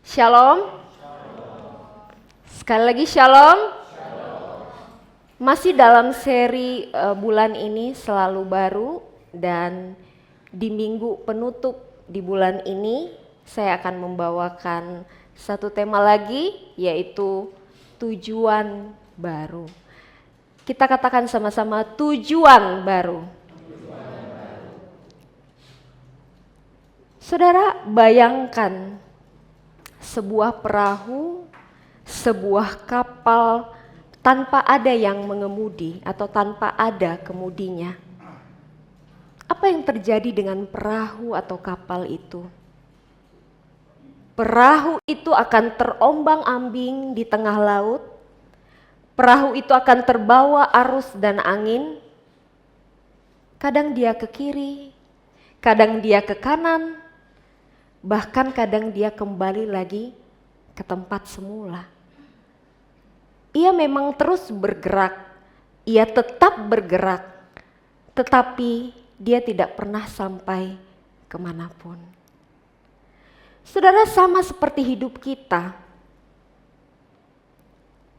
Shalom. Sekali lagi shalom. Masih dalam seri bulan ini selalu baru, dan di minggu penutup di bulan ini saya akan membawakan satu tema lagi, yaitu tujuan baru. Kita katakan sama-sama, tujuan baru. Saudara, bayangkan sebuah perahu, sebuah kapal tanpa ada yang mengemudi atau tanpa ada kemudinya. Apa yang terjadi dengan perahu atau kapal itu? Perahu itu akan terombang-ambing di tengah laut. Perahu itu akan terbawa arus dan angin. Kadang dia ke kiri, kadang dia ke kanan, bahkan kadang dia kembali lagi ke tempat semula. Ia memang terus bergerak, ia tetap bergerak, tetapi dia tidak pernah sampai kemanapun. Saudara, sama seperti hidup kita,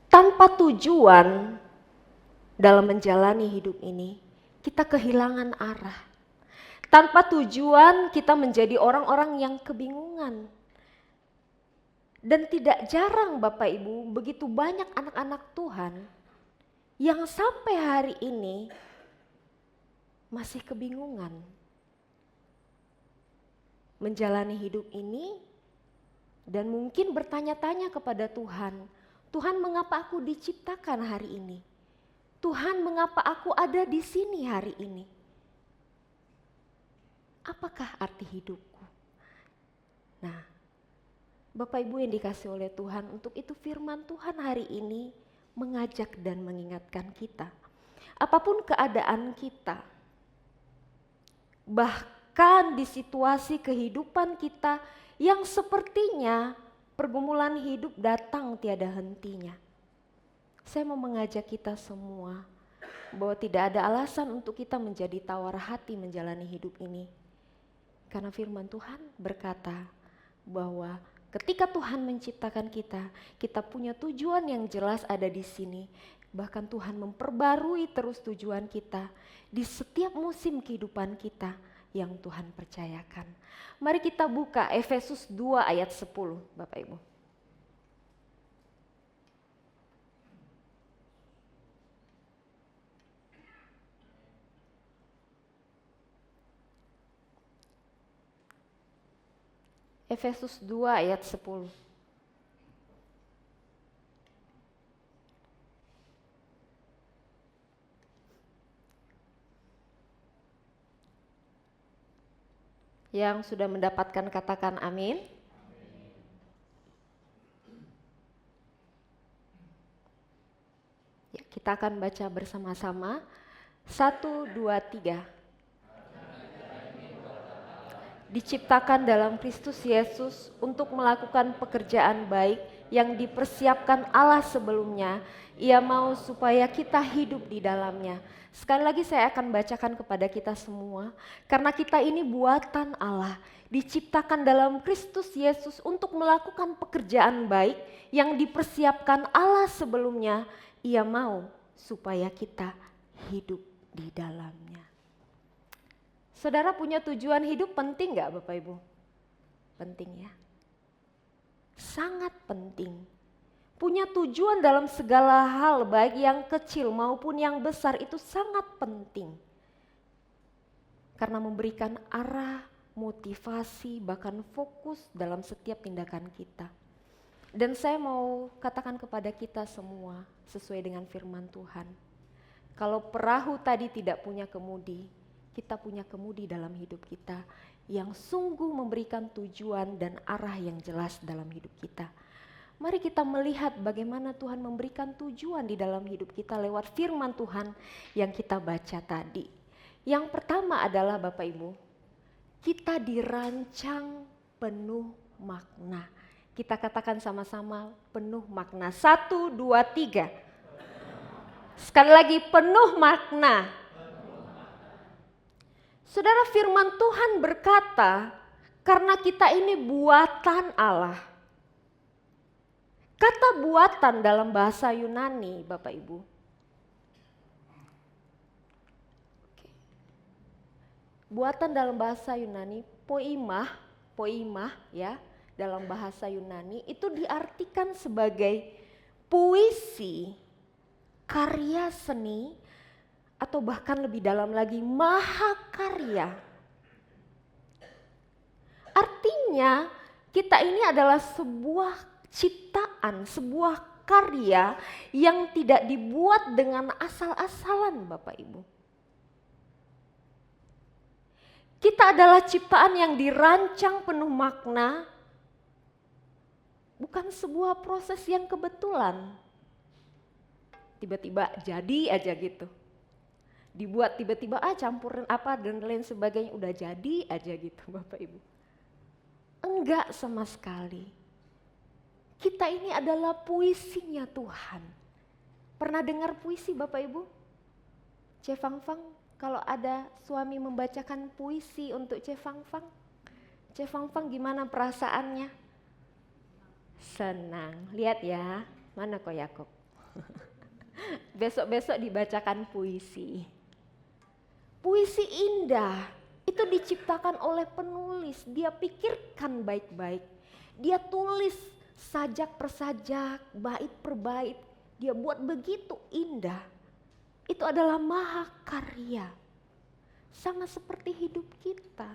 tanpa tujuan dalam menjalani hidup ini, kita kehilangan arah. Tanpa tujuan kita menjadi orang-orang yang kebingungan. Dan tidak jarang Bapak Ibu, begitu banyak anak-anak Tuhan yang sampai hari ini masih kebingungan menjalani hidup ini, dan mungkin bertanya-tanya kepada Tuhan, Tuhan, mengapa aku diciptakan hari ini? Tuhan, mengapa aku ada di sini hari ini? Apakah arti hidupku? Nah, Bapak Ibu yang dikasih oleh Tuhan, untuk itu firman Tuhan hari ini mengajak dan mengingatkan kita. Apapun keadaan kita, bahkan di situasi kehidupan kita yang sepertinya pergumulan hidup datang tiada hentinya, saya mau mengajak kita semua bahwa tidak ada alasan untuk kita menjadi tawar hati menjalani hidup ini. Karena firman Tuhan berkata bahwa ketika Tuhan menciptakan kita, kita punya tujuan yang jelas ada di sini. Bahkan Tuhan memperbarui terus tujuan kita di setiap musim kehidupan kita yang Tuhan percayakan. Mari kita buka Efesus 2 ayat 10, Bapak Ibu. Efesus 2 ayat 10. Yang sudah mendapatkan katakan amin. Ya, kita akan baca bersama-sama. 1, 2, 3. Diciptakan dalam Kristus Yesus untuk melakukan pekerjaan baik yang dipersiapkan Allah sebelumnya. Ia mau supaya kita hidup di dalamnya. Sekali lagi saya akan bacakan kepada kita semua, karena kita ini buatan Allah, diciptakan dalam Kristus Yesus untuk melakukan pekerjaan baik yang dipersiapkan Allah sebelumnya. Ia mau supaya kita hidup di dalamnya. Saudara, punya tujuan hidup penting gak Bapak Ibu? Penting ya. Sangat penting. Punya tujuan dalam segala hal, baik yang kecil maupun yang besar, itu sangat penting. Karena memberikan arah, motivasi, bahkan fokus dalam setiap tindakan kita. Dan saya mau katakan kepada kita semua sesuai dengan firman Tuhan. Kalau perahu tadi tidak punya kemudi, kita punya kemudi dalam hidup kita yang sungguh memberikan tujuan dan arah yang jelas dalam hidup kita. Mari kita melihat bagaimana Tuhan memberikan tujuan di dalam hidup kita lewat firman Tuhan yang kita baca tadi. Yang pertama adalah Bapak Ibu, kita dirancang penuh makna. Kita katakan sama-sama, penuh makna. 1, 2, 3. Sekali lagi, penuh makna. Saudara, firman Tuhan berkata, karena kita ini buatan Allah. Kata buatan dalam bahasa Yunani, Bapak Ibu. Buatan dalam bahasa Yunani, poimah ya, dalam bahasa Yunani itu diartikan sebagai puisi, karya seni, atau bahkan lebih dalam lagi mahakarya. Artinya kita ini adalah sebuah ciptaan, sebuah karya yang tidak dibuat dengan asal-asalan, Bapak Ibu. Kita adalah ciptaan yang dirancang penuh makna, bukan sebuah proses yang kebetulan. Tiba-tiba jadi aja gitu. Dibuat tiba-tiba campurin apa dan lain sebagainya, udah jadi aja gitu, Bapak Ibu. Enggak sama sekali. Kita ini adalah puisinya Tuhan. Pernah dengar puisi, Bapak Ibu? Cefangfang, kalau ada suami membacakan puisi untuk Cefangfang, Cefangfang gimana perasaannya? Senang. Lihat ya, mana kok Yakob? Besok-besok dibacakan puisi. Puisi indah, itu diciptakan oleh penulis. Dia pikirkan baik-baik. Dia tulis sajak per sajak, bait per bait. Dia buat begitu indah. Itu adalah mahakarya. Sama seperti hidup kita.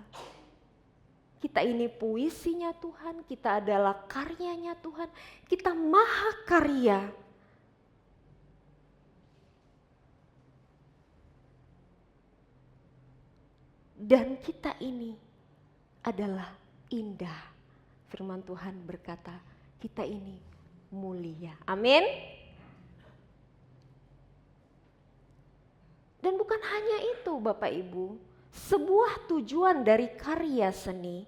Kita ini puisinya Tuhan, kita adalah karyanya Tuhan, kita mahakarya. Dan kita ini adalah indah. Firman Tuhan berkata, kita ini mulia. Amin. Dan bukan hanya itu, Bapak Ibu. Sebuah tujuan dari karya seni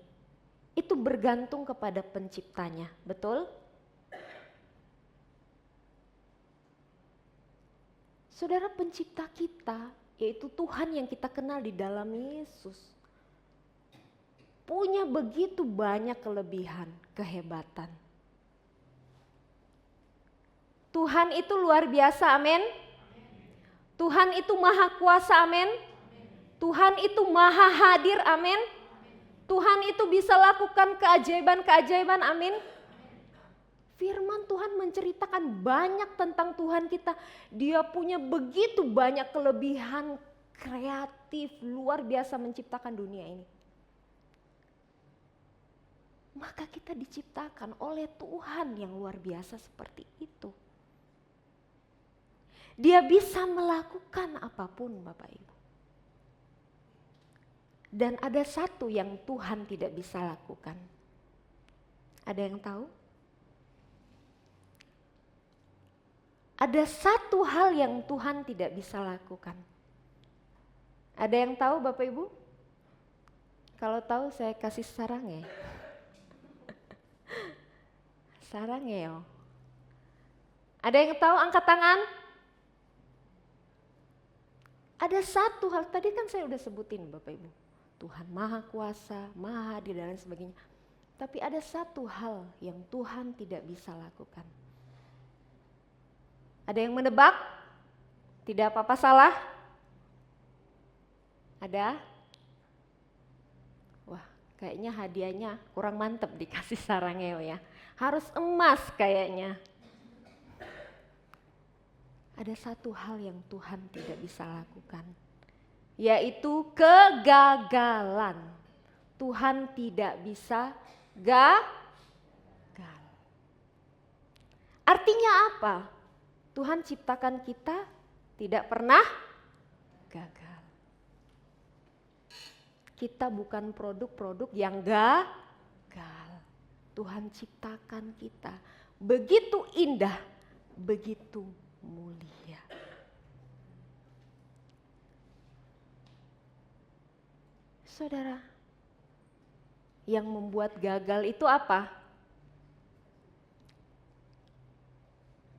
itu bergantung kepada penciptanya, betul? Saudara, pencipta kita, yaitu Tuhan yang kita kenal di dalam Yesus, punya begitu banyak kelebihan, kehebatan. Tuhan itu luar biasa, amin. Tuhan itu maha kuasa, amin. Tuhan itu maha hadir, amin. Tuhan itu bisa lakukan keajaiban-keajaiban, amin. Firman Tuhan menceritakan banyak tentang Tuhan kita. Dia punya begitu banyak kelebihan, kreatif, luar biasa menciptakan dunia ini. Maka kita diciptakan oleh Tuhan yang luar biasa seperti itu. Dia bisa melakukan apapun, Bapak Ibu. Dan ada satu yang Tuhan tidak bisa lakukan. Ada yang tahu? Ada satu hal yang Tuhan tidak bisa lakukan. Ada yang tahu, Bapak Ibu? Kalau tahu saya kasih sarangnya. Sarangnya. Ada yang tahu, angkat tangan? Ada satu hal, tadi kan saya udah sebutin, Bapak Ibu. Tuhan maha kuasa, maha hadir dan lain sebagainya. Tapi ada satu hal yang Tuhan tidak bisa lakukan. Ada yang menebak? Tidak apa-apa salah? Ada? Wah, kayaknya hadiahnya kurang mantep dikasih sarangnya ya. Harus emas kayaknya. Ada satu hal yang Tuhan tidak bisa lakukan, yaitu kegagalan. Tuhan tidak bisa gagal. Artinya apa? Tuhan ciptakan kita tidak pernah gagal. Kita bukan produk-produk yang gagal. Tuhan ciptakan kita begitu indah, begitu mulia. Saudara, yang membuat gagal itu apa?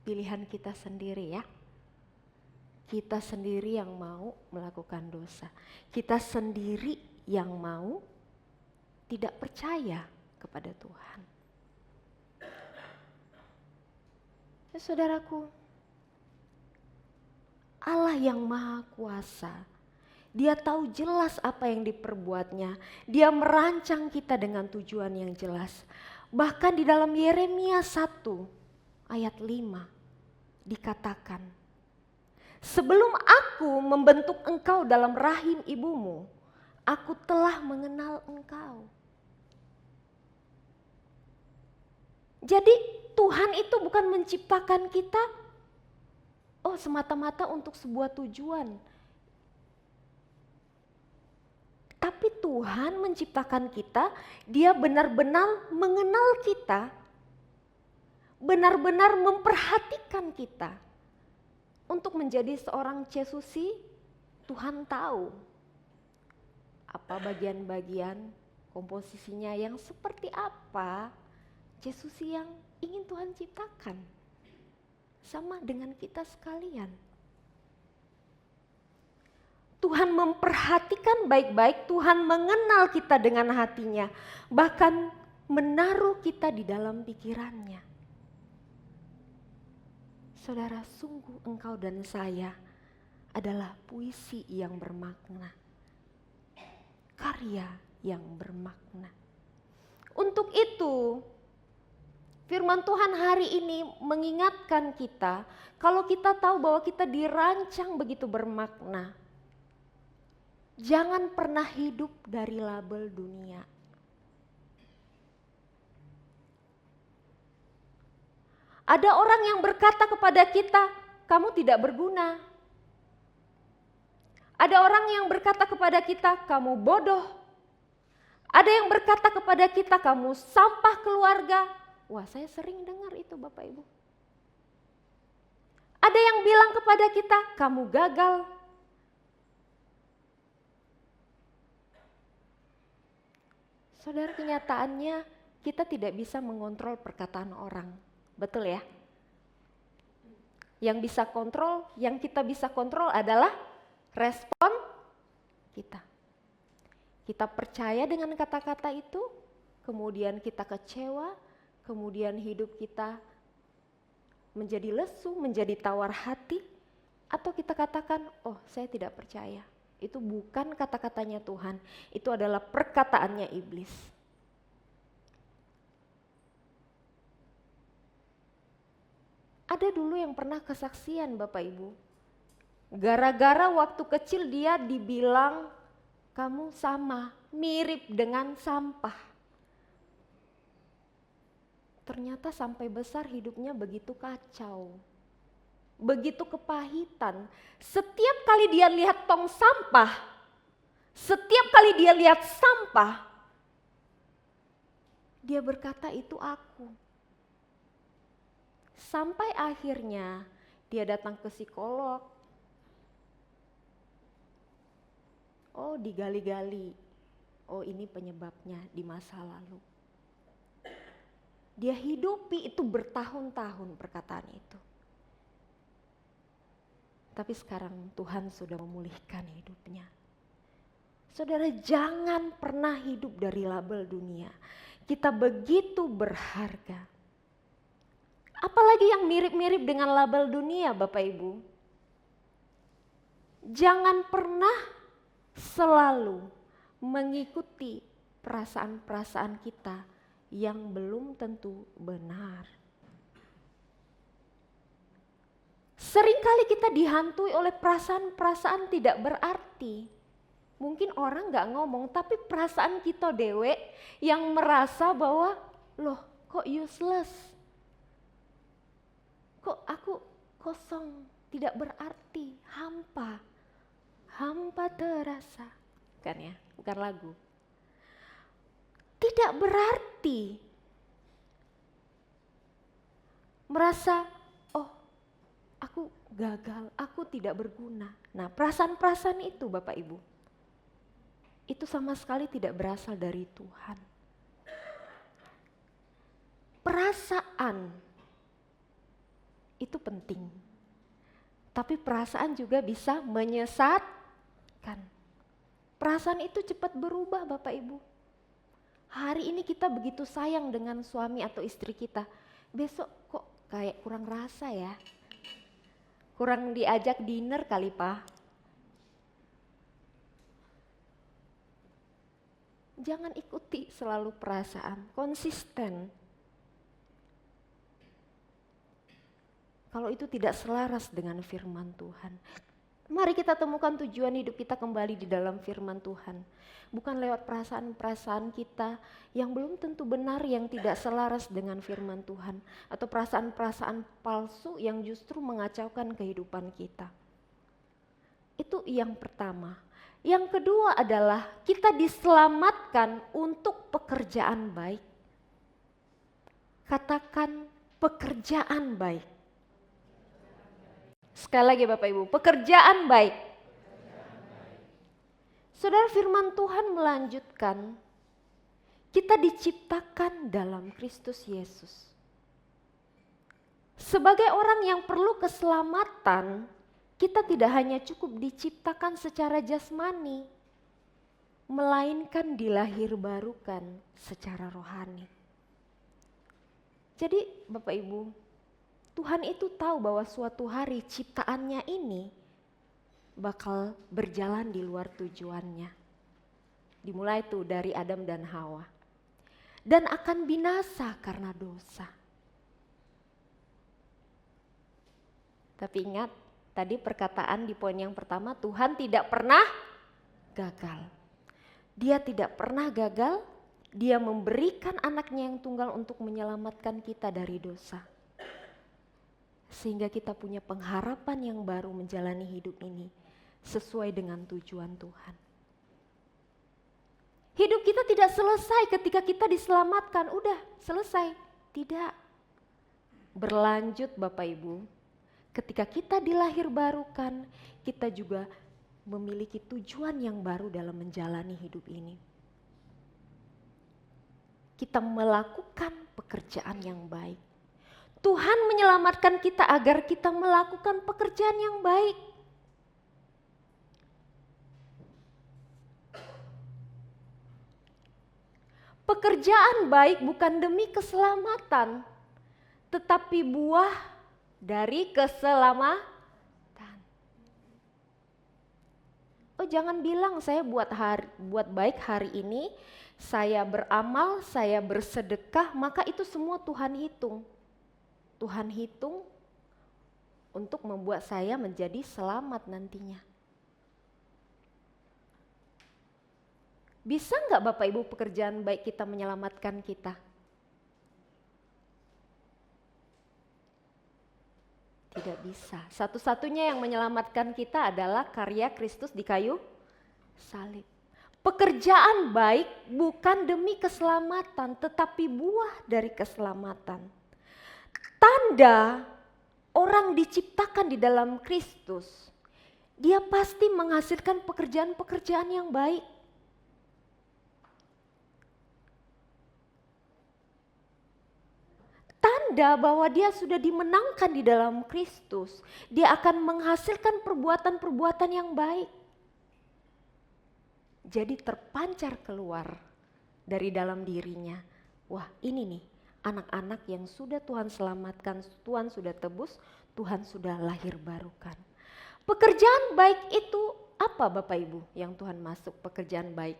Pilihan kita sendiri ya. Kita sendiri yang mau melakukan dosa. Kita sendiri yang mau tidak percaya kepada Tuhan. Saudaraku, Allah yang Maha Kuasa, Dia tahu jelas apa yang diperbuatnya. Dia merancang kita dengan tujuan yang jelas. Bahkan di dalam Yeremia 1 ayat 5 dikatakan, sebelum aku membentuk engkau dalam rahim ibumu, aku telah mengenal engkau. Jadi Tuhan itu bukan menciptakan kita semata-mata untuk sebuah tujuan. Tapi Tuhan menciptakan kita, Dia benar-benar mengenal kita, benar-benar memperhatikan kita. Untuk menjadi seorang Cesusi, Tuhan tahu apa bagian-bagian komposisinya yang seperti apa Cesusi yang ingin Tuhan ciptakan. Sama dengan kita sekalian. Tuhan memperhatikan baik-baik, Tuhan mengenal kita dengan hatinya, bahkan menaruh kita di dalam pikirannya. Saudara, sungguh engkau dan saya adalah puisi yang bermakna, karya yang bermakna. Untuk itu, firman Tuhan hari ini mengingatkan kita, kalau kita tahu bahwa kita dirancang begitu bermakna, jangan pernah hidup dari label dunia. Ada orang yang berkata kepada kita, kamu tidak berguna. Ada orang yang berkata kepada kita, kamu bodoh. Ada yang berkata kepada kita, kamu sampah keluarga. Wah, saya sering dengar itu Bapak Ibu. Ada yang bilang kepada kita, kamu gagal. Saudara, kenyataannya kita tidak bisa mengontrol perkataan orang. Betul ya? Yang kita bisa kontrol adalah respon kita. Kita percaya dengan kata-kata itu, kemudian kita kecewa, kemudian hidup kita menjadi lesu, menjadi tawar hati, atau kita katakan, oh saya tidak percaya. Itu bukan kata-katanya Tuhan, itu adalah perkataannya iblis. Ada dulu yang pernah kesaksian Bapak Ibu, gara-gara waktu kecil dia dibilang kamu sama, mirip dengan sampah. Ternyata sampai besar hidupnya begitu kacau, begitu kepahitan. Setiap kali dia lihat tong sampah, setiap kali dia lihat sampah, dia berkata itu aku. Sampai akhirnya dia datang ke psikolog. Oh, digali-gali. Oh, ini penyebabnya di masa lalu. Dia hidupi itu bertahun-tahun perkataan itu. Tapi sekarang Tuhan sudah memulihkan hidupnya. Saudara, jangan pernah hidup dari label dunia. Kita begitu berharga. Apalagi yang mirip-mirip dengan label dunia Bapak Ibu. Jangan pernah selalu mengikuti perasaan-perasaan kita yang belum tentu benar. Seringkali kita dihantui oleh perasaan-perasaan tidak berarti. Mungkin orang gak ngomong, tapi perasaan kita dewe yang merasa bahwa loh kok useless. Kok aku kosong, tidak berarti, hampa. Hampa terasa, kan ya, bukan lagu. Tidak berarti merasa, oh aku gagal, aku tidak berguna. Nah, perasaan-perasaan itu Bapak Ibu, itu sama sekali tidak berasal dari Tuhan. Perasaan itu penting, tapi perasaan juga bisa menyesatkan. Perasaan itu cepat berubah Bapak Ibu. Hari ini kita begitu sayang dengan suami atau istri kita, besok kok kayak kurang rasa ya. Kurang diajak dinner kali Pak. Jangan ikuti selalu perasaan, konsisten. Kalau itu tidak selaras dengan firman Tuhan. Mari kita temukan tujuan hidup kita kembali di dalam firman Tuhan. Bukan lewat perasaan-perasaan kita yang belum tentu benar, yang tidak selaras dengan firman Tuhan. Atau perasaan-perasaan palsu yang justru mengacaukan kehidupan kita. Itu yang pertama. Yang kedua adalah kita diselamatkan untuk pekerjaan baik. Katakan pekerjaan baik. Sekali lagi Bapak Ibu, pekerjaan baik. Saudara, firman Tuhan melanjutkan, kita diciptakan dalam Kristus Yesus. Sebagai orang yang perlu keselamatan, kita tidak hanya cukup diciptakan secara jasmani, melainkan dilahirbarukan secara rohani. Jadi Bapak Ibu, Tuhan itu tahu bahwa suatu hari ciptaannya ini bakal berjalan di luar tujuannya. Dimulai tuh dari Adam dan Hawa. Dan akan binasa karena dosa. Tapi ingat, tadi perkataan di poin yang pertama, Tuhan tidak pernah gagal. Dia tidak pernah gagal, Dia memberikan anaknya yang tunggal untuk menyelamatkan kita dari dosa. Sehingga kita punya pengharapan yang baru menjalani hidup ini sesuai dengan tujuan Tuhan. Hidup kita tidak selesai ketika kita diselamatkan, udah selesai. Tidak. Berlanjut Bapak Ibu, ketika kita dilahirbarukan, kita juga memiliki tujuan yang baru dalam menjalani hidup ini. Kita melakukan pekerjaan yang baik. Tuhan menyelamatkan kita agar kita melakukan pekerjaan yang baik. Pekerjaan baik bukan demi keselamatan, tetapi buah dari keselamatan. Oh, jangan bilang saya buat baik hari ini, saya beramal, saya bersedekah, maka itu semua Tuhan hitung. Tuhan hitung untuk membuat saya menjadi selamat nantinya. Bisa nggak Bapak Ibu pekerjaan baik kita menyelamatkan kita? Tidak bisa. Satu-satunya yang menyelamatkan kita adalah karya Kristus di kayu salib. Pekerjaan baik bukan demi keselamatan, tetapi buah dari keselamatan. Tanda orang diciptakan di dalam Kristus, dia pasti menghasilkan pekerjaan-pekerjaan yang baik. Tanda bahwa dia sudah dimenangkan di dalam Kristus, dia akan menghasilkan perbuatan-perbuatan yang baik. Jadi terpancar keluar dari dalam dirinya. Wah, ini nih anak-anak yang sudah Tuhan selamatkan, Tuhan sudah tebus, Tuhan sudah lahir barukan. Pekerjaan baik itu apa Bapak Ibu yang Tuhan masuk pekerjaan baik?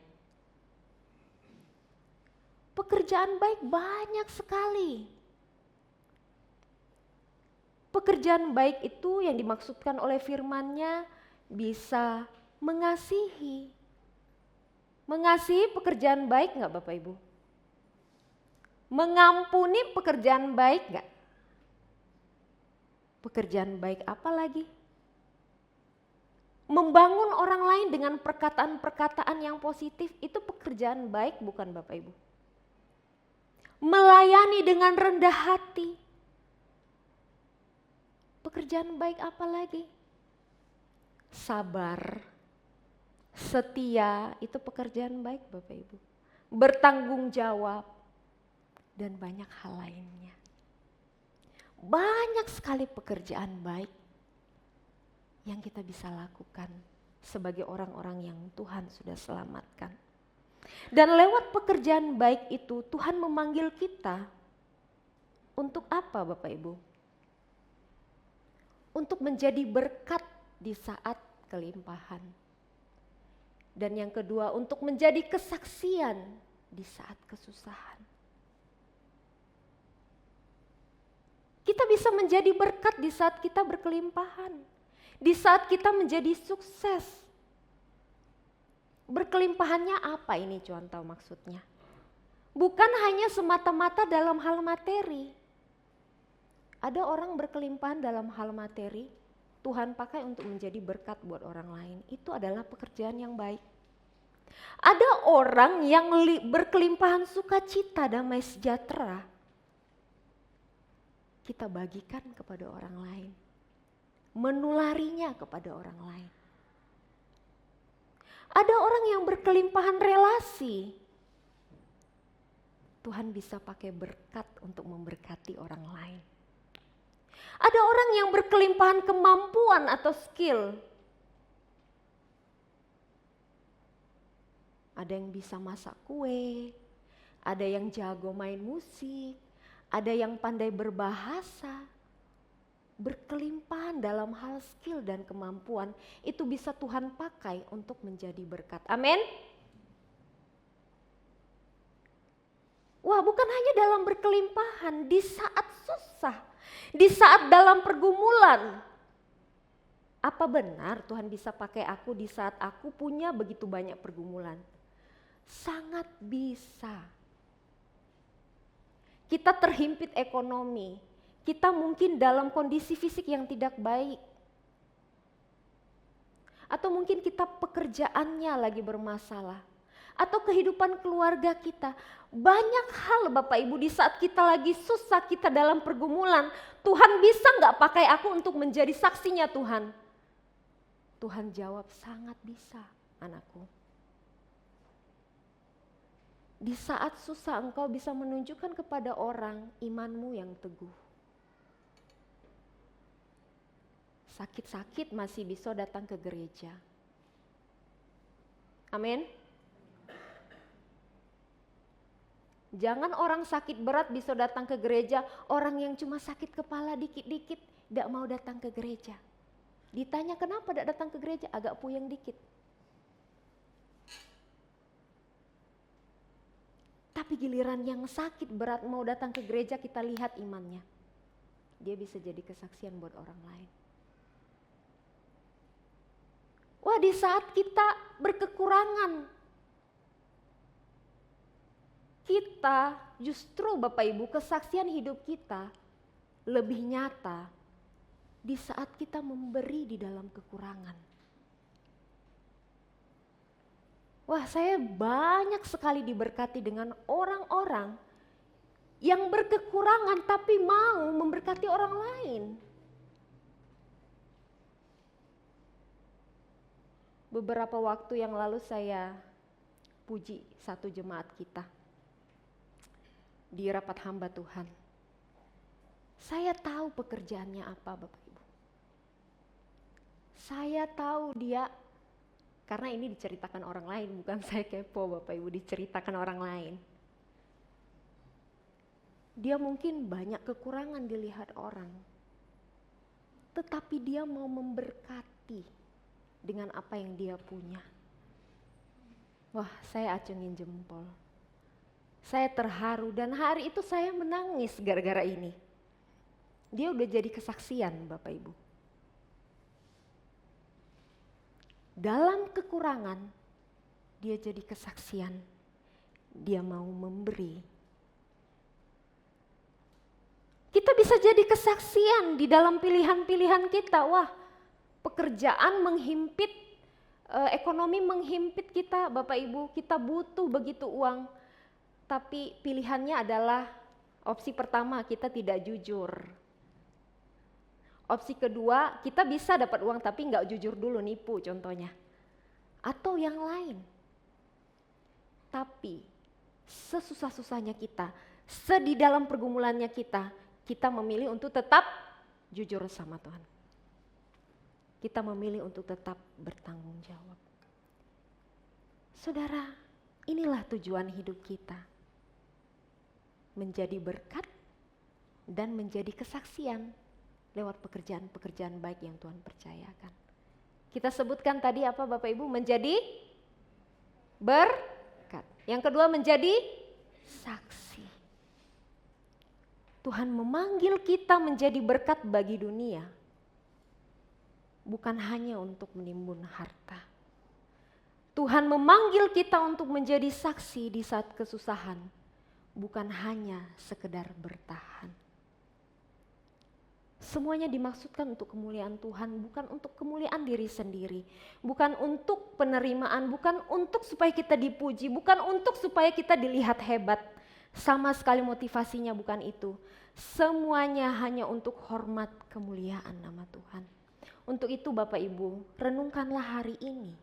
Pekerjaan baik banyak sekali. Pekerjaan baik itu yang dimaksudkan oleh firman-Nya bisa mengasihi. Mengasihi pekerjaan baik enggak Bapak Ibu? Mengampuni pekerjaan baik enggak? Pekerjaan baik apa lagi? Membangun orang lain dengan perkataan-perkataan yang positif, itu pekerjaan baik bukan Bapak Ibu? Melayani dengan rendah hati. Pekerjaan baik apa lagi? Sabar, setia, itu pekerjaan baik Bapak Ibu. Bertanggung jawab, dan banyak hal lainnya. Banyak sekali pekerjaan baik yang kita bisa lakukan sebagai orang-orang yang Tuhan sudah selamatkan. Dan lewat pekerjaan baik itu Tuhan memanggil kita untuk apa Bapak Ibu? untuk menjadi berkat di saat kelimpahan. Dan yang kedua, untuk menjadi kesaksian di saat kesusahan. Kita bisa menjadi berkat di saat kita berkelimpahan, di saat kita menjadi sukses. Berkelimpahannya apa ini contoh maksudnya? Bukan hanya semata-mata dalam hal materi. Ada orang berkelimpahan dalam hal materi, Tuhan pakai untuk menjadi berkat buat orang lain. Itu adalah pekerjaan yang baik. Ada orang yang berkelimpahan sukacita, damai sejahtera, kita bagikan kepada orang lain, menularinya kepada orang lain. Ada orang yang berkelimpahan relasi, Tuhan bisa pakai berkat untuk memberkati orang lain. Ada orang yang berkelimpahan kemampuan atau skill. Ada yang bisa masak kue, ada yang jago main musik, ada yang pandai berbahasa. Berkelimpahan dalam hal skill dan kemampuan, itu bisa Tuhan pakai untuk menjadi berkat. Amin. Wah, bukan hanya dalam berkelimpahan, di saat susah, di saat dalam pergumulan. Apa benar Tuhan bisa pakai aku di saat aku punya begitu banyak pergumulan? Sangat bisa. Kita terhimpit ekonomi, kita mungkin dalam kondisi fisik yang tidak baik. Atau mungkin kita pekerjaannya lagi bermasalah. Atau kehidupan keluarga kita. Banyak hal Bapak Ibu di saat kita lagi susah, kita dalam pergumulan. Tuhan bisa gak pakai aku untuk menjadi saksinya Tuhan? Tuhan jawab, sangat bisa anakku. Di saat susah engkau bisa menunjukkan kepada orang imanmu yang teguh. Sakit-sakit masih bisa datang ke gereja. Amin. Jangan orang sakit berat bisa datang ke gereja, orang yang cuma sakit kepala dikit-dikit tidak mau datang ke gereja. Ditanya kenapa tidak datang ke gereja, agak puyeng dikit. Tapi giliran yang sakit berat mau datang ke gereja, kita lihat imannya. Dia bisa jadi kesaksian buat orang lain. Wah, di saat kita berkekurangan, kita justru Bapak Ibu, kesaksian hidup kita lebih nyata di saat kita memberi di dalam kekurangan. Wah, saya banyak sekali diberkati dengan orang-orang yang berkekurangan tapi mau memberkati orang lain. Beberapa waktu yang lalu saya puji satu jemaat kita di rapat hamba Tuhan. Saya tahu pekerjaannya apa Bapak Ibu. Saya tahu dia, karena ini diceritakan orang lain, bukan saya kepo Bapak Ibu, diceritakan orang lain. Dia mungkin banyak kekurangan dilihat orang, tetapi dia mau memberkati dengan apa yang dia punya. Wah, saya acungin jempol. Saya terharu dan hari itu saya menangis gara-gara ini. Dia udah jadi kesaksian Bapak Ibu. Dalam kekurangan, dia jadi kesaksian. Dia mau memberi. Kita bisa jadi kesaksian di dalam pilihan-pilihan kita. Wah, pekerjaan menghimpit, ekonomi menghimpit kita Bapak Ibu. Kita butuh begitu uang. Tapi pilihannya adalah opsi pertama, kita tidak jujur. Opsi kedua, kita bisa dapat uang tapi nggak jujur dulu, nipu contohnya. Atau yang lain. Tapi sesusah-susahnya kita, di dalam pergumulannya kita memilih untuk tetap jujur sama Tuhan. Kita memilih untuk tetap bertanggung jawab. Saudara, inilah tujuan hidup kita. Menjadi berkat dan menjadi kesaksian lewat pekerjaan-pekerjaan baik yang Tuhan percayakan. Kita sebutkan tadi apa Bapak Ibu? Menjadi berkat. Yang kedua menjadi saksi. Tuhan memanggil kita menjadi berkat bagi dunia. Bukan hanya untuk menimbun harta. Tuhan memanggil kita untuk menjadi saksi di saat kesusahan. Bukan hanya sekedar bertahan. Semuanya dimaksudkan untuk kemuliaan Tuhan, bukan untuk kemuliaan diri sendiri. Bukan untuk penerimaan, bukan untuk supaya kita dipuji, bukan untuk supaya kita dilihat hebat. Sama sekali motivasinya bukan itu. Semuanya hanya untuk hormat kemuliaan nama Tuhan. Untuk itu Bapak Ibu, renungkanlah hari ini.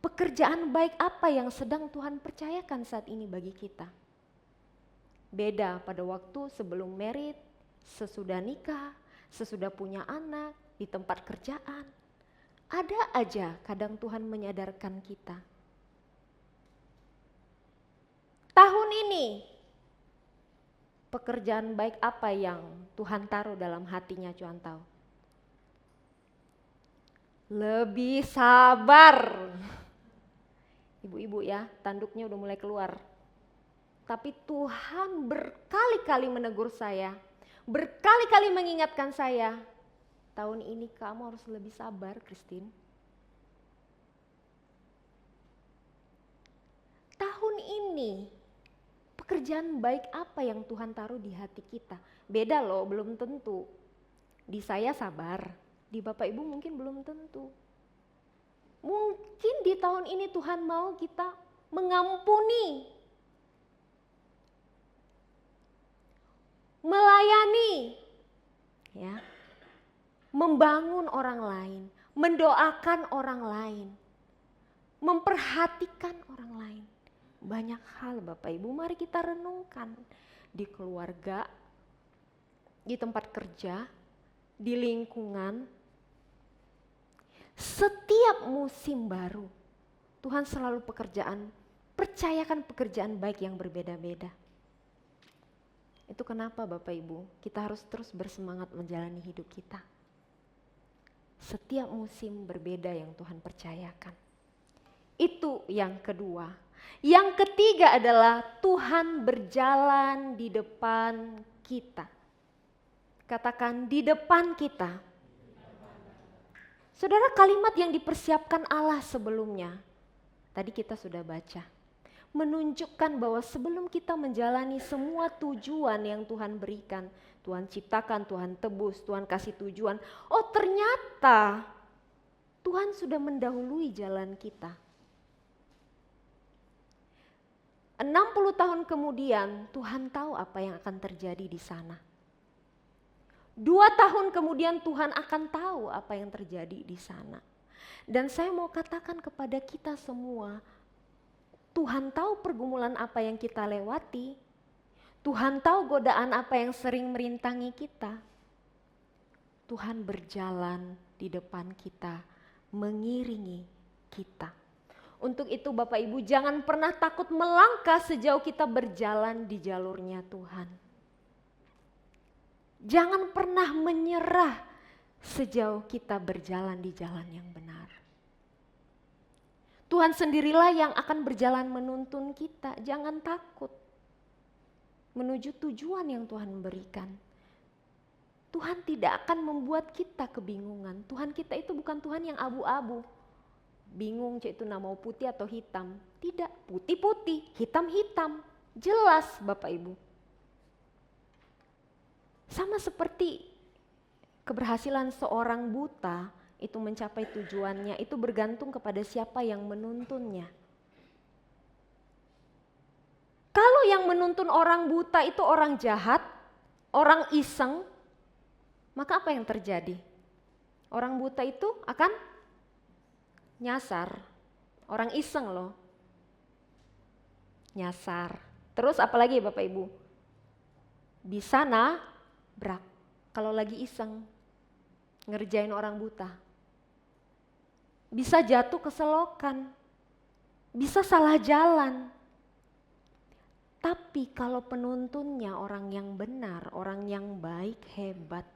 Pekerjaan baik apa yang sedang Tuhan percayakan saat ini bagi kita. Beda pada waktu sebelum married, sesudah nikah, sesudah punya anak, di tempat kerjaan. Ada aja kadang Tuhan menyadarkan kita. Tahun ini, pekerjaan baik apa yang Tuhan taruh dalam hatinya Tuhan tahu? Lebih sabar. Ibu-ibu ya, tanduknya udah mulai keluar. Tapi Tuhan berkali-kali menegur saya. Berkali-kali mengingatkan saya, tahun ini kamu harus lebih sabar, Christine. Tahun ini, pekerjaan baik apa yang Tuhan taruh di hati kita? Beda loh, belum tentu. Di saya sabar, di Bapak Ibu mungkin belum tentu. Mungkin di tahun ini Tuhan mau kita mengampuni, melayani, ya, membangun orang lain, mendoakan orang lain, memperhatikan orang lain. Banyak hal Bapak Ibu, mari kita renungkan di keluarga, di tempat kerja, di lingkungan. Setiap musim baru, Tuhan selalu percayakan pekerjaan baik yang berbeda-beda. Itu kenapa Bapak Ibu, kita harus terus bersemangat menjalani hidup kita. Setiap musim berbeda yang Tuhan percayakan. Itu yang kedua. Yang ketiga adalah Tuhan berjalan di depan kita. Katakan di depan kita. Saudara, kalimat yang dipersiapkan Allah sebelumnya, tadi kita sudah baca. Menunjukkan bahwa sebelum kita menjalani semua tujuan yang Tuhan berikan, Tuhan ciptakan, Tuhan tebus, Tuhan kasih tujuan. Oh ternyata Tuhan sudah mendahului jalan kita. 60 tahun kemudian Tuhan tahu apa yang akan terjadi di sana. 2 tahun kemudian Tuhan akan tahu apa yang terjadi di sana. Dan saya mau katakan kepada kita semua, Tuhan tahu pergumulan apa yang kita lewati. Tuhan tahu godaan apa yang sering merintangi kita. Tuhan berjalan di depan kita, mengiringi kita. Untuk itu Bapak Ibu jangan pernah takut melangkah sejauh kita berjalan di jalurnya Tuhan. Jangan pernah menyerah sejauh kita berjalan di jalan yang benar. Tuhan sendirilah yang akan berjalan menuntun kita, jangan takut menuju tujuan yang Tuhan berikan. Tuhan tidak akan membuat kita kebingungan. Tuhan kita itu bukan Tuhan yang abu-abu. Bingung itu mau putih atau hitam. Tidak, putih-putih, hitam-hitam. Jelas Bapak Ibu. Sama seperti keberhasilan seorang buta itu mencapai tujuannya, itu bergantung kepada siapa yang menuntunnya. Kalau yang menuntun orang buta itu orang jahat, orang iseng, maka apa yang terjadi? Orang buta itu akan nyasar. Orang iseng loh, nyasar. Terus apalagi Bapak Ibu? Bisa nabrak kalau lagi iseng ngerjain orang buta. Bisa jatuh ke selokan, bisa salah jalan. Tapi kalau penuntunnya orang yang benar, orang yang baik, hebat,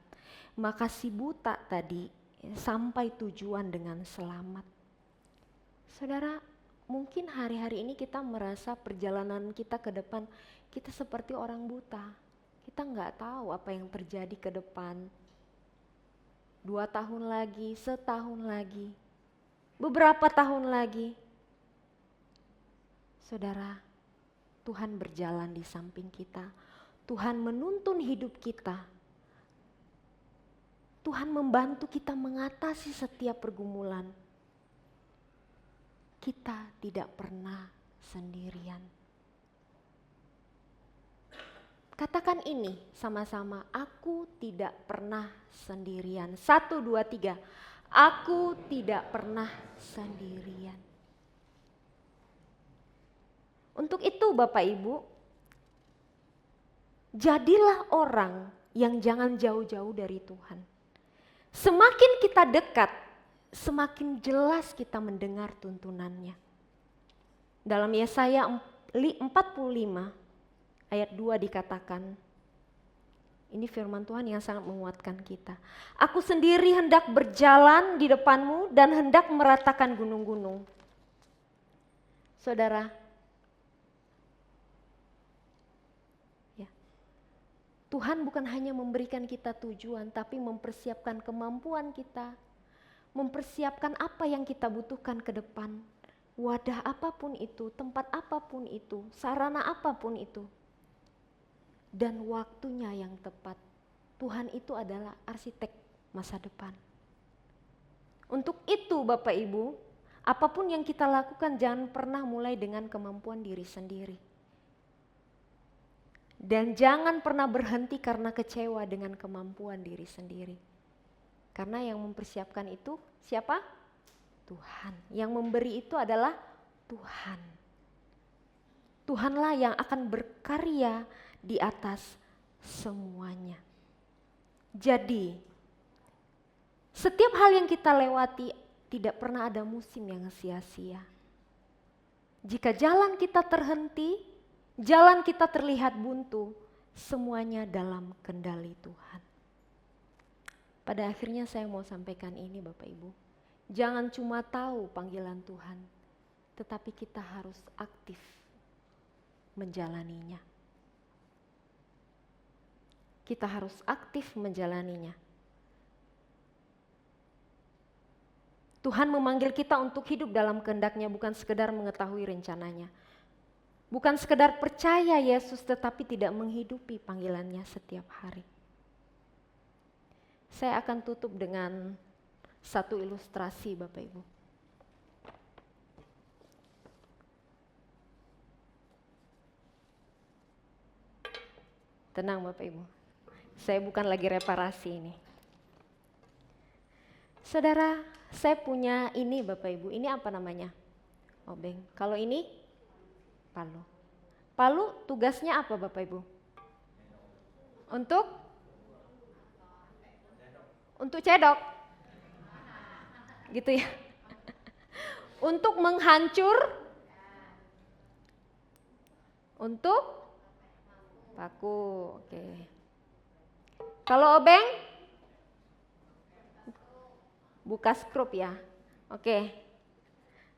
maka si buta tadi sampai tujuan dengan selamat. Saudara, mungkin hari-hari ini kita merasa perjalanan kita ke depan, kita seperti orang buta. Kita nggak tahu apa yang terjadi ke depan. 2 tahun lagi, setahun lagi, beberapa tahun lagi. Saudara, Tuhan berjalan di samping kita. Tuhan menuntun hidup kita. Tuhan membantu kita mengatasi setiap pergumulan. Kita tidak pernah sendirian. Katakan ini sama-sama, aku tidak pernah sendirian. 1, 2, 3. Aku tidak pernah sendirian. Untuk itu Bapak Ibu, jadilah orang yang jangan jauh-jauh dari Tuhan. Semakin kita dekat, semakin jelas kita mendengar tuntunannya. Dalam Yesaya 45 ayat 2 dikatakan, ini firman Tuhan yang sangat menguatkan kita. Aku sendiri hendak berjalan di depanmu dan hendak meratakan gunung-gunung. Saudara, ya, Tuhan bukan hanya memberikan kita tujuan, tapi mempersiapkan kemampuan kita, mempersiapkan apa yang kita butuhkan ke depan. Wadah apapun itu, tempat apapun itu, sarana apapun itu. Dan waktunya yang tepat. Tuhan itu adalah arsitek masa depan. Untuk itu Bapak Ibu, apapun yang kita lakukan jangan pernah mulai dengan kemampuan diri sendiri. Dan jangan pernah berhenti karena kecewa dengan kemampuan diri sendiri. Karena yang mempersiapkan itu siapa? Tuhan. Yang memberi itu adalah Tuhan. Tuhanlah yang akan berkarya di atas semuanya. Jadi, setiap hal yang kita lewati tidak pernah ada musim yang sia-sia. Jika jalan kita terhenti, jalan kita terlihat buntu, semuanya dalam kendali Tuhan. Pada akhirnya saya mau sampaikan ini Bapak Ibu. Jangan cuma tahu panggilan Tuhan, tetapi kita harus aktif menjalaninya. Kita harus aktif menjalaninya. Tuhan memanggil kita untuk hidup dalam kehendak-Nya, bukan sekedar mengetahui rencananya. Bukan sekedar percaya Yesus, tetapi tidak menghidupi panggilannya setiap hari. Saya akan tutup dengan satu ilustrasi Bapak Ibu. Tenang Bapak Ibu, saya bukan lagi reparasi ini. Saudara, saya punya ini Bapak Ibu, ini apa namanya? Obeng. Kalau ini palu. Palu tugasnya apa Bapak Ibu? Untuk cedok. Gitu ya. Untuk menghancur. Untuk paku. Oke. Kalau obeng? Buka skrup ya. Oke.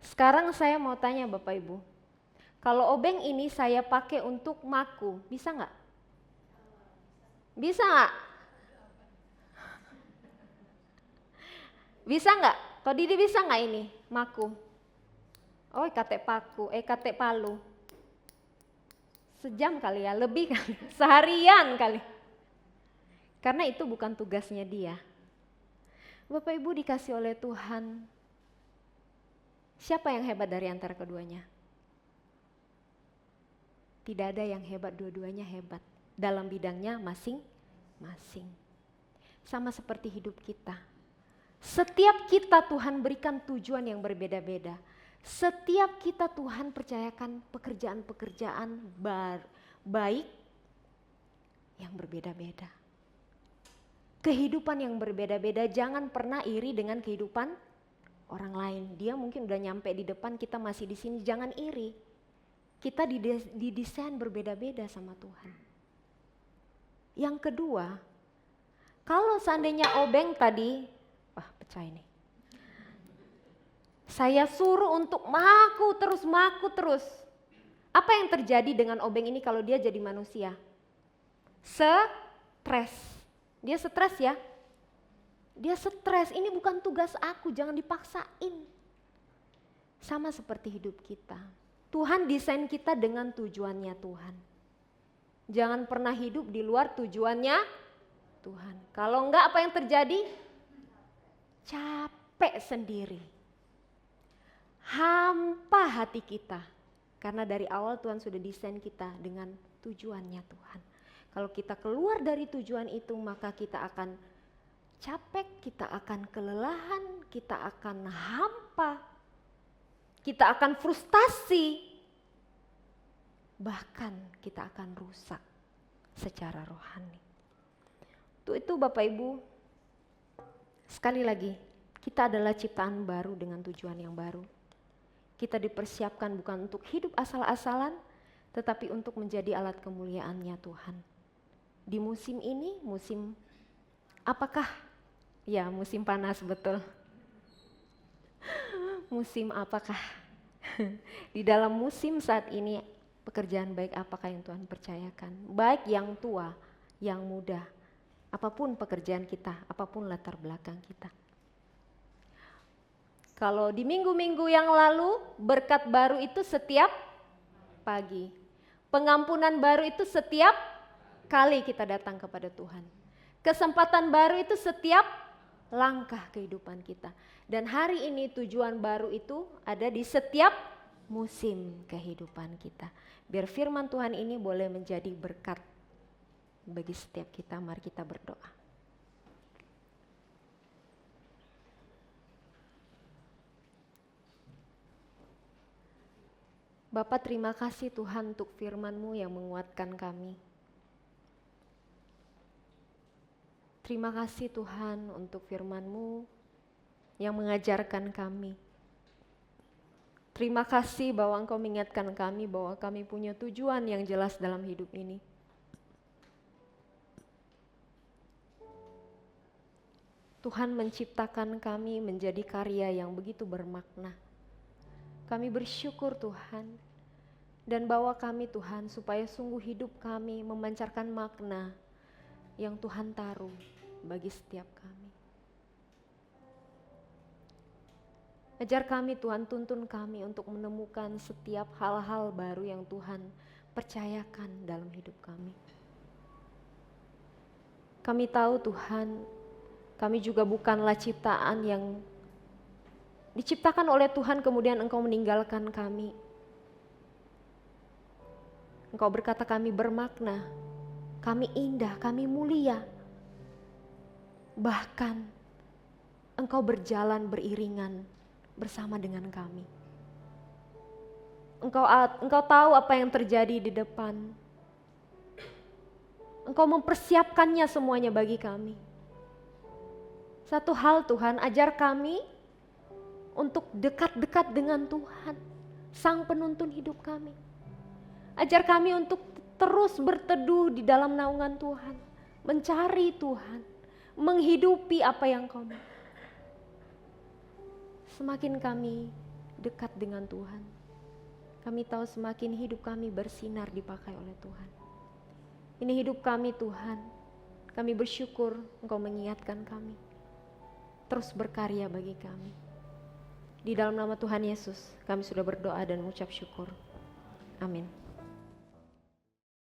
Sekarang saya mau tanya Bapak Ibu. Kalau obeng ini saya pakai untuk maku, bisa nggak? Bisa nggak? Bisa nggak? Kok Didi bisa nggak ini maku? Oh, katek paku, katek palu. Sejam kali ya, lebih kali, seharian kali. Karena itu bukan tugasnya dia. Bapak Ibu dikasih oleh Tuhan, siapa yang hebat dari antara keduanya? Tidak ada yang hebat, dua-duanya hebat. Dalam bidangnya masing-masing. Sama seperti hidup kita. Setiap kita Tuhan berikan tujuan yang berbeda-beda. Setiap kita Tuhan percayakan pekerjaan-pekerjaan baik yang berbeda-beda. Kehidupan yang berbeda-beda, jangan pernah iri dengan kehidupan orang lain. Dia mungkin udah nyampe di depan, kita masih di sini, jangan iri. Kita didesain berbeda-beda sama Tuhan. Yang kedua, Kalau seandainya obeng tadi, wah pecah ini. Saya suruh untuk maku terus. Apa yang terjadi dengan obeng ini kalau dia jadi manusia? Stres. Dia stres ya. Dia stres, ini bukan tugas aku, jangan dipaksain. Sama seperti hidup kita. Tuhan desain kita dengan tujuannya Tuhan. Jangan pernah hidup di luar tujuannya Tuhan. Kalau enggak apa yang terjadi? Capek sendiri. Hampa hati kita. Karena dari awal Tuhan sudah desain kita dengan tujuannya Tuhan. Kalau kita keluar dari tujuan itu, maka kita akan capek, kita akan kelelahan, kita akan hampa, kita akan frustasi, bahkan kita akan rusak secara rohani. Itu Bapak Ibu, sekali lagi, kita adalah ciptaan baru dengan tujuan yang baru. Kita dipersiapkan bukan untuk hidup asal-asalan, tetapi untuk menjadi alat kemuliaannya Tuhan. Di musim ini, musim apakah? Ya, musim panas betul. Musim apakah? Di dalam musim saat ini, pekerjaan baik apakah yang Tuhan percayakan? Baik yang tua, yang muda, apapun pekerjaan kita, apapun latar belakang kita. Kalau di minggu-minggu yang lalu, berkat baru itu setiap pagi. Pengampunan baru itu setiap kali kita datang kepada Tuhan. Kesempatan baru itu setiap langkah kehidupan kita. Dan hari ini tujuan baru itu ada di setiap musim kehidupan kita. Biar firman Tuhan ini boleh menjadi berkat bagi setiap kita. Mari kita berdoa. Bapak, terima kasih Tuhan untuk firman-Mu yang menguatkan kami. Terima kasih Tuhan untuk firman-Mu yang mengajarkan kami. Terima kasih bahwa Engkau mengingatkan kami bahwa kami punya tujuan yang jelas dalam hidup ini. Tuhan menciptakan kami menjadi karya yang begitu bermakna. Kami bersyukur Tuhan, dan bawa kami Tuhan supaya sungguh hidup kami memancarkan makna yang Tuhan taruh bagi setiap kami. Ajar kami Tuhan, tuntun kami untuk menemukan setiap hal-hal baru yang Tuhan percayakan dalam hidup kami. Kami tahu Tuhan, kami juga bukanlah ciptaan yang diciptakan oleh Tuhan kemudian Engkau meninggalkan kami. Engkau berkata kami bermakna, kami indah, kami mulia. Bahkan Engkau berjalan beriringan bersama dengan kami. Engkau tahu apa yang terjadi di depan. Engkau mempersiapkannya semuanya bagi kami. Satu hal Tuhan, ajar kami untuk dekat-dekat dengan Tuhan, Sang Penuntun hidup kami. Ajar kami untuk terus berteduh di dalam naungan Tuhan, mencari Tuhan, menghidupi apa yang Kau mau. Semakin kami dekat dengan Tuhan, kami tahu semakin hidup kami bersinar dipakai oleh Tuhan. Ini hidup kami Tuhan, kami bersyukur Engkau mengingatkan kami, terus berkarya bagi kami. Di dalam nama Tuhan Yesus, kami sudah berdoa dan mengucap syukur. Amin.